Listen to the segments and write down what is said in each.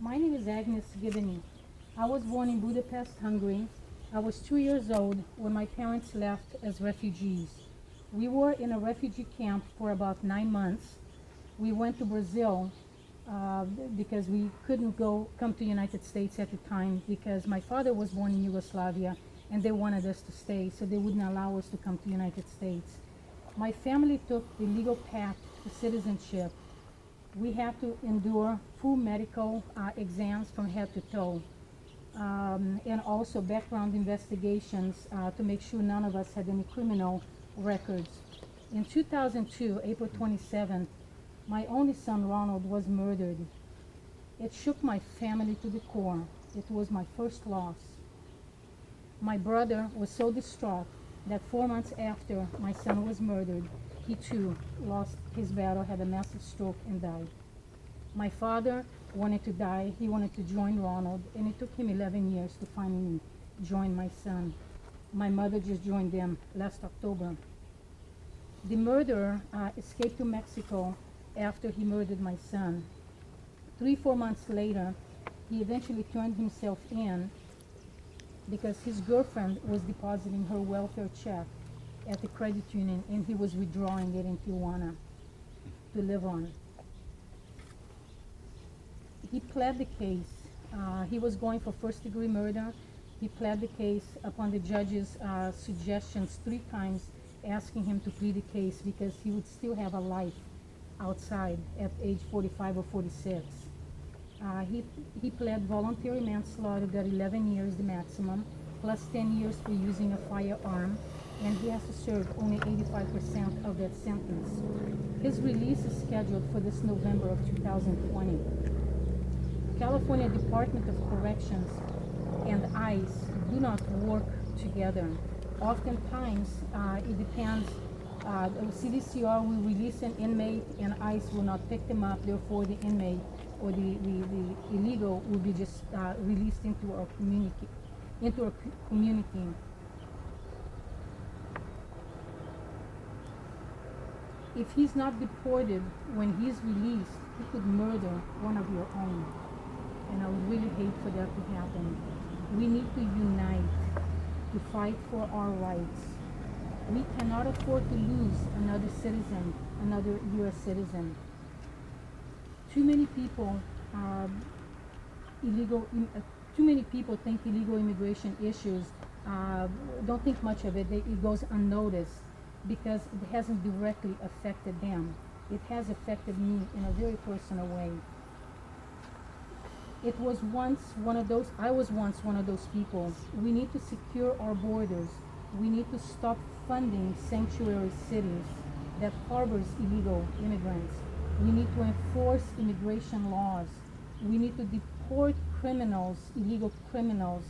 My name is Agnes Gibini. I was born in Budapest, Hungary. I was 2 years old when my parents left as refugees. We were in a refugee camp for about 9 months. We went to Brazil uh, because we couldn't come to United States at the time because my father was born in Yugoslavia and they wanted us to stay, so they wouldn't allow us to come to United States. My family took the legal path to citizenship. We had to endure full medical exams from head to toe, and also background investigations to make sure none of us had any criminal records. In 2002, April 27th, my only son Ronald was murdered. It shook my family to the core. It was my first loss. My brother was so distraught that 4 months after my son was murdered, he too lost his battle, had a massive stroke, and died. My father wanted to die. He wanted to join Ronald, and it took him 11 years to finally join my son. My mother just joined them last October. The murderer escaped to Mexico after he murdered my son. 4 months later, he eventually turned himself in because his girlfriend was depositing her welfare check at the credit union and he was withdrawing it in Tijuana to live on. He pled the case. He was going for first-degree murder. He pled the case upon the judge's suggestions 3 times, asking him to plead the case because he would still have a life outside at age 45 or 46. He pled voluntary manslaughter, got 11 years the maximum, plus 10 years for using a firearm, and he has to serve only 85% of that sentence. His release is scheduled for this November of 2020. California Department of Corrections and ICE do not work together. Oftentimes, it depends. CDCR will release an inmate and ICE will not pick them up, therefore the inmate or the illegal will be just released into our community. If he's not deported when he's released, he could murder one of your own. And I would really hate for that to happen. We need to unite to fight for our rights. We cannot afford to lose another citizen, another U.S. citizen. Too many people, too many people think illegal immigration issues, don't think much of it. It goes unnoticed because it hasn't directly affected them. It has affected me in a very personal way. I was once one of those people. We need to secure our borders. We need to stop funding sanctuary cities that harbors illegal immigrants. We need to enforce immigration laws. We need to deport criminals, illegal criminals,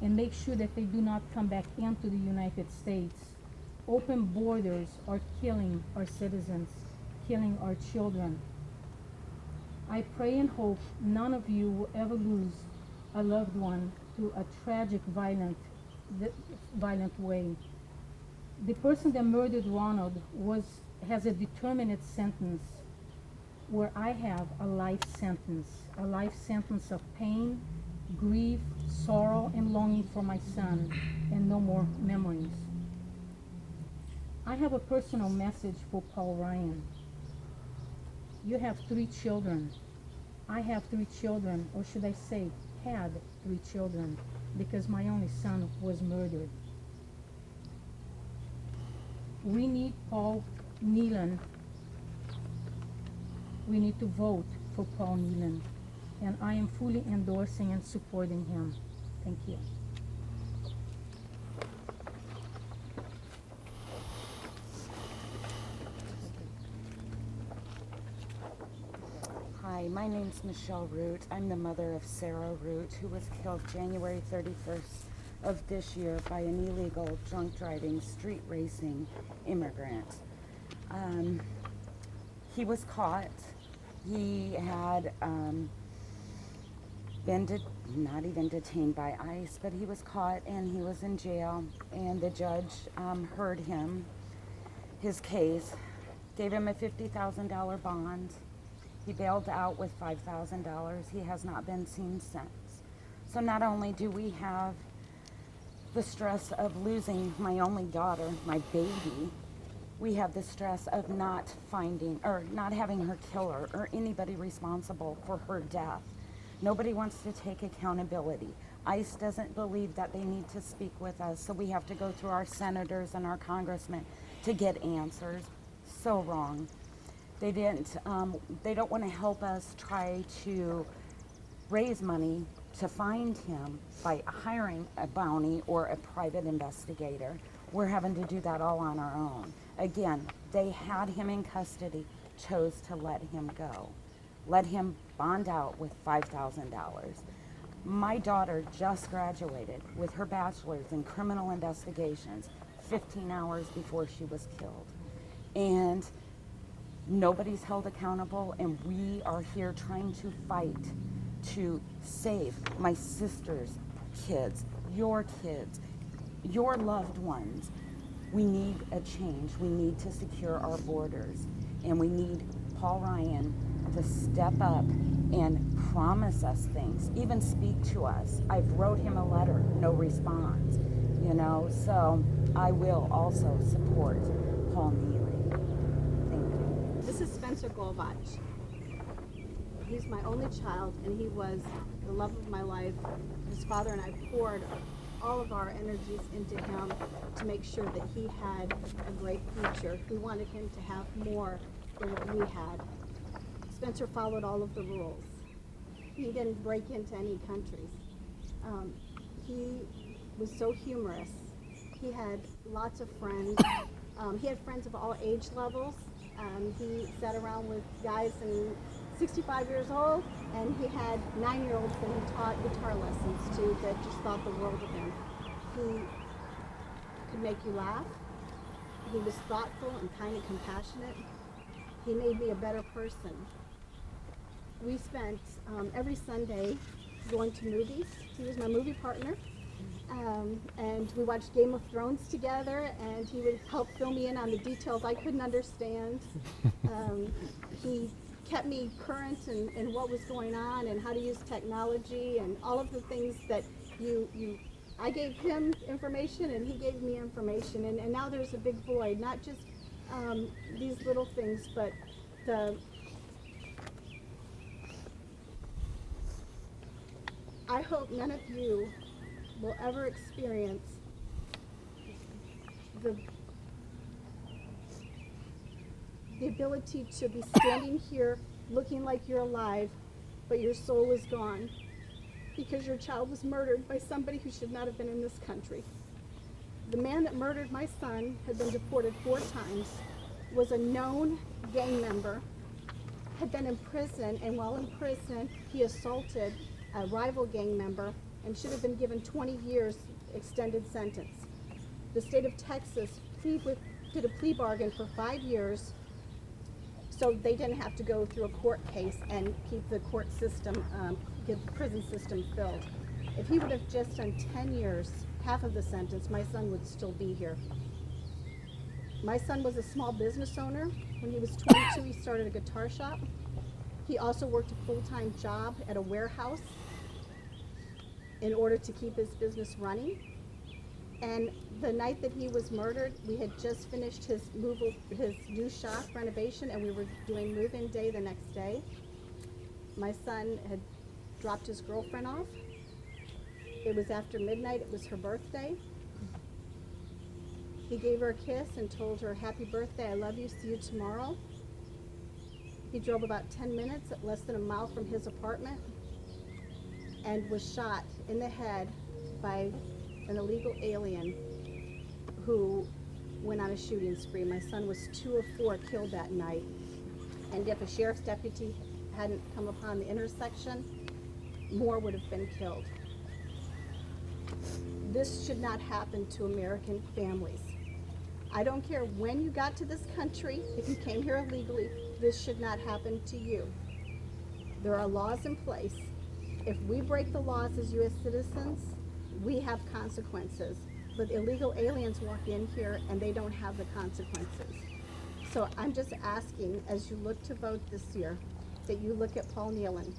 and make sure that they do not come back into the United States. Open borders are killing our citizens, killing our children. I pray and hope none of you will ever lose a loved one to a tragic, violent way. The person that murdered Ronald has a determinate sentence, where I have a life sentence of pain, grief, sorrow, and longing for my son, and no more memories. I have a personal message for Paul Ryan. You have 3 children. I have 3 children, or should I say, had 3 children, because my only son was murdered. We need Paul Nealon. We need to vote for Paul Nealon, and I am fully endorsing and supporting him. Thank you. Hi, my name's Michelle Root. I'm the mother of Sarah Root, who was killed January 31st of this year by an illegal drunk driving, street racing immigrant. He was caught. He had been not even detained by ICE, but he was caught and he was in jail, and the judge heard his case, gave him a $50,000 bond, He bailed out with $5,000. He has not been seen since. So not only do we have the stress of losing my only daughter, my baby, we have the stress of not finding or not having her killer or anybody responsible for her death. Nobody wants to take accountability. ICE doesn't believe that they need to speak with us, so we have to go through our senators and our congressmen to get answers. So wrong. They don't want to help us try to raise money to find him by hiring a bounty or a private investigator. We're having to do that all on our own. Again, they had him in custody, chose to let him go. Let him bond out with $5,000. My daughter just graduated with her bachelor's in criminal investigations 15 hours before she was killed. And nobody's held accountable, and we are here trying to fight to save my sister's kids, your loved ones. We need a change. We need to secure our borders, and we need Paul Ryan to step up and promise us things, even speak to us. I've wrote him a letter, no response, so I will also support Paul Neely. Thank you. This is Spencer Golbach. He's my only child, and he was the love of my life. His father and I poured all of our energies into him to make sure that he had a great future. We wanted him to have more than what we had. Spencer followed all of the rules. He didn't break into any countries. He was so humorous. He had lots of friends. He had friends of all age levels. He sat around with guys 65 years old, and he had 9-year-olds that he taught guitar lessons to that just thought the world of him. He could make you laugh. He was thoughtful and kind and compassionate. He made me a better person. We spent every Sunday going to movies. He was my movie partner. And we watched Game of Thrones together, and he would help fill me in on the details I couldn't understand. He kept me current in what was going on and how to use technology and all of the things that I gave him information and he gave me information, and now there's a big void, not just these little things, but I hope none of you will ever experience the ability to be standing here looking like you're alive, but your soul is gone because your child was murdered by somebody who should not have been in this country. The man that murdered my son had been deported 4 times, was a known gang member, had been in prison, and while in prison, he assaulted a rival gang member and should have been given 20 years extended sentence. The state of Texas did a plea bargain for 5 years so they didn't have to go through a court case and keep the court system, get the prison system filled. If he would have just done 10 years, half of the sentence, my son would still be here. My son was a small business owner. When he was 22, he started a guitar shop. He also worked a full-time job at a warehouse in order to keep his business running. And the night that he was murdered, we had just finished his new shop renovation, and we were doing move-in day the next day. My son had dropped his girlfriend off. It was after midnight. It was her birthday. He gave her a kiss and told her, "Happy birthday, I love you, see you tomorrow." He drove about 10 minutes, less than a mile from his apartment, and was shot in the head by an illegal alien who went on a shooting spree. My son was 2 of 4 killed that night. And if a sheriff's deputy hadn't come upon the intersection, more would have been killed. This should not happen to American families. I don't care when you got to this country, if you came here illegally, this should not happen to you. There are laws in place. If we break the laws as U.S. citizens, we have consequences. But illegal aliens walk in here and they don't have the consequences. So I'm just asking, as you look to vote this year, that you look at Paul Nealon.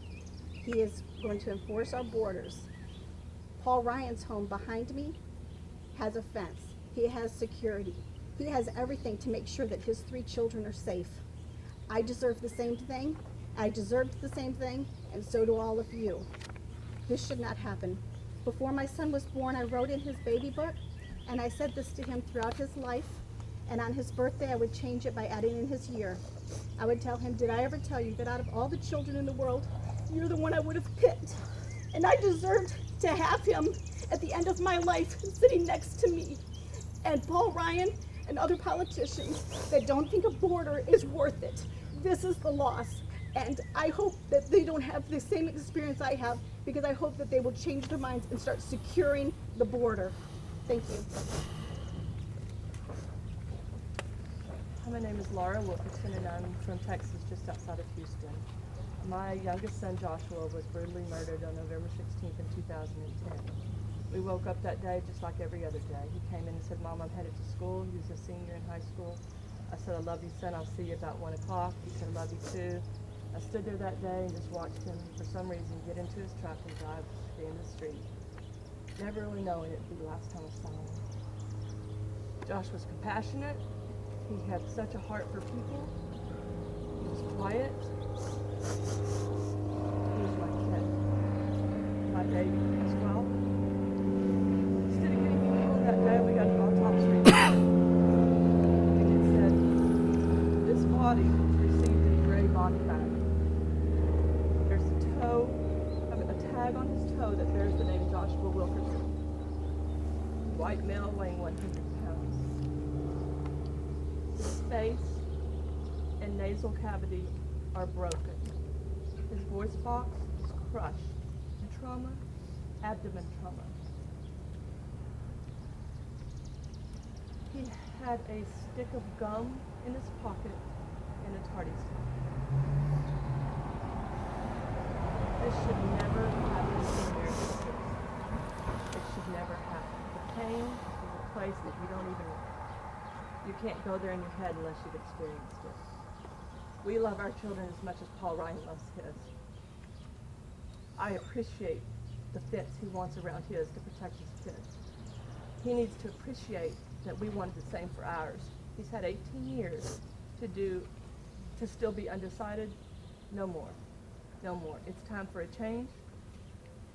He is going to enforce our borders. Paul Ryan's home behind me has a fence. He has security. He has everything to make sure that his 3 children are safe. I deserve the same thing. I deserved the same thing, and so do all of you. This should not happen. Before my son was born, I wrote in his baby book, and I said this to him throughout his life, and on his birthday I would change it by adding in his year. I would tell him, did I ever tell you that out of all the children in the world, you're the one I would have picked? And I deserved to have him at the end of my life sitting next to me. And Paul Ryan and other politicians that don't think a border is worth it, this is the loss. And I hope that they don't have the same experience I have, because I hope that they will change their minds and start securing the border. Thank you. Hi, my name is Laura Wilkerson, and I'm from Texas, just outside of Houston. My youngest son, Joshua, was brutally murdered on November 16th in 2010. We woke up that day just like every other day. He came in and said, Mom, I'm headed to school. He was a senior in high school. I said, I love you, son. I'll see you about 1 o'clock. He said, I love you too. I stood there that day and just watched him, for some reason, get into his truck and drive down the street. Never really knowing it'd be the last time I saw him. Josh was compassionate. He had such a heart for people. He was quiet. He was my kid, my baby as well. Instead of getting me home that day, we got an autopsy report. And it said, this body received a gray body bag. There's a tag on his toe that bears the name Joshua Wilkerson. White male weighing 100 pounds. His face and nasal cavity are broken. His voice box is crushed. And trauma, abdomen trauma. He had a stick of gum in his pocket and a tardy stick. This should never happen in American history. It should never happen. The pain is a place that you can't go there in your head unless you've experienced it. We love our children as much as Paul Ryan loves his. I appreciate the fence he wants around his to protect his kids. He needs to appreciate that we wanted the same for ours. He's had 18 years to still be undecided. No more. No more. It's time for a change.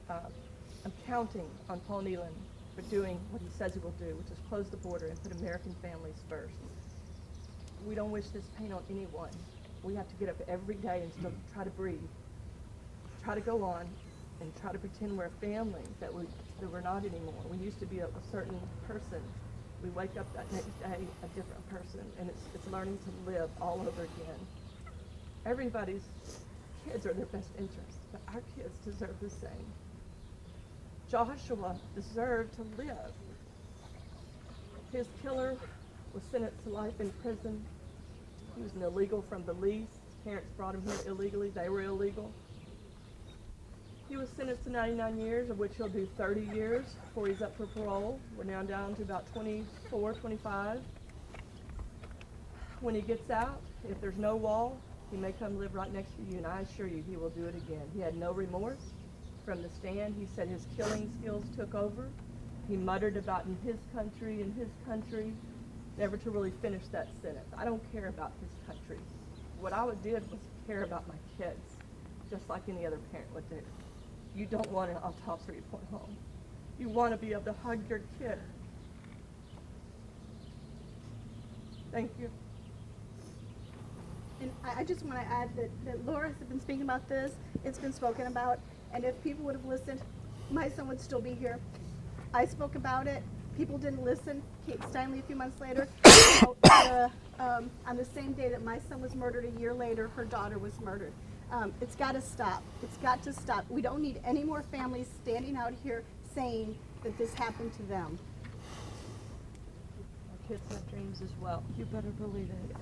I'm counting on Paul Nealon for doing what he says he will do, which is close the border and put American families first. We don't wish this pain on anyone. We have to get up every day and still try to breathe, try to go on, and try to pretend we're a family that we're not anymore. We used to be a certain person. We wake up that next day a different person, and it's learning to live all over again. Everybody's kids are their best interest, but our kids deserve the same. Joshua deserved to live. His killer was sentenced to life in prison. He was an illegal from Belize. His parents brought him here illegally. They were illegal. He was sentenced to 99 years, of which he'll do 30 years before he's up for parole. We're now down to about 24, 25. When he gets out, if there's no wall, he may come live right next to you, and I assure you he will do it again. He had no remorse. From the stand, he said his killing skills took over. He muttered about in his country, never to really finish that sentence. I don't care about his country. What I did was care about my kids, just like any other parent would do. You don't want an autopsy report home. You want to be able to hug your kid. Thank you. And I just want to add that Laura has been speaking about this. It's been spoken about. And if people would have listened, my son would still be here. I spoke about it. People didn't listen. Kate Steinle, a few months later, on the same day that my son was murdered, a year later, her daughter was murdered. It's got to stop. It's got to stop. We don't need any more families standing out here saying that this happened to them. Our kids have dreams as well. You better believe it.